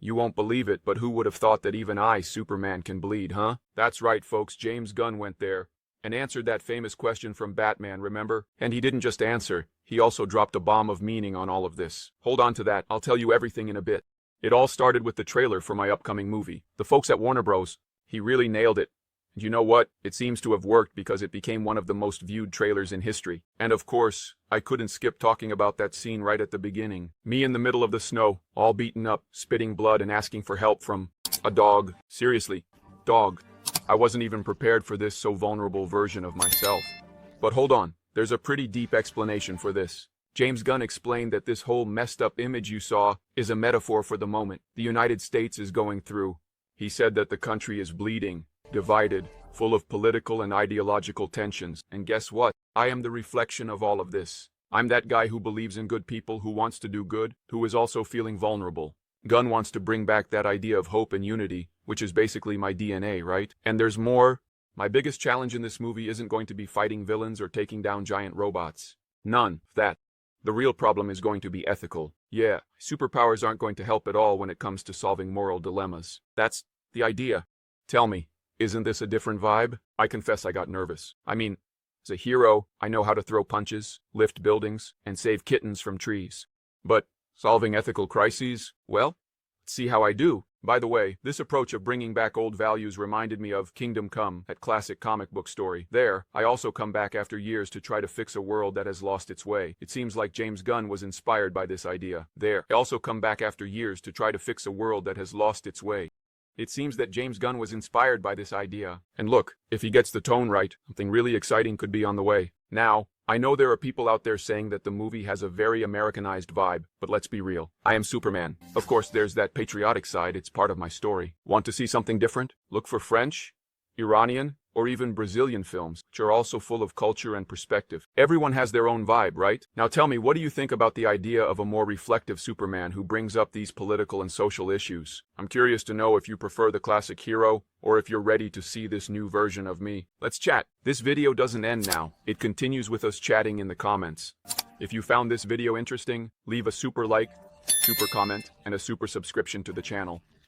You won't believe it, but who would have thought that even I, Superman, can bleed, huh? That's right, folks, James Gunn went there and answered that famous question from Batman, remember? And he didn't just answer, he also dropped a bomb of meaning on all of this. Hold on to that, I'll tell you everything in a bit. It all started with the trailer for my upcoming movie. The folks at Warner Bros., he really nailed it. And you know what? It seems to have worked because it became one of the most viewed trailers in history. And of course, I couldn't skip talking about that scene right at the beginning. Me in the middle of the snow, all beaten up, spitting blood and asking for help from a dog. Seriously, dog. I wasn't even prepared for this so vulnerable version of myself. But hold on, there's a pretty deep explanation for this. James Gunn explained that this whole messed up image you saw is a metaphor for the moment the United States is going through. He said that the country is bleeding, divided, full of political and ideological tensions. And guess what? I am the reflection of all of this. I'm that guy who believes in good people, who wants to do good, who is also feeling vulnerable. Gunn wants to bring back that idea of hope and unity, which is basically my DNA, right? And there's more. My biggest challenge in this movie isn't going to be fighting villains or taking down giant robots. None of that. The real problem is going to be ethical. Yeah, superpowers aren't going to help at all when it comes to solving moral dilemmas. That's the idea. Tell me, isn't this a different vibe? I confess I got nervous. I mean, as a hero, I know how to throw punches, lift buildings, and save kittens from trees. But solving ethical crises? Well, let's see how I do. By the way, this approach of bringing back old values reminded me of Kingdom Come, that classic comic book story. There, I also come back after years to try to fix a world that has lost its way. It seems like James Gunn was inspired by this idea. There, I also come back after years to try to fix a world that has lost its way. It seems that James Gunn was inspired by this idea. And look, if he gets the tone right, something really exciting could be on the way. Now, I know there are people out there saying that the movie has a very Americanized vibe, but let's be real. I am Superman. Of course, there's that patriotic side, it's part of my story. Want to see something different? Look for French, Iranian, or even Brazilian films, which are also full of culture and perspective. Everyone has their own vibe, right? Now tell me, what do you think about the idea of a more reflective Superman who brings up these political and social issues? I'm curious to know if you prefer the classic hero, or if you're ready to see this new version of me. Let's chat. This video doesn't end now. It continues with us chatting in the comments. If you found this video interesting, leave a super like, super comment, and a super subscription to the channel.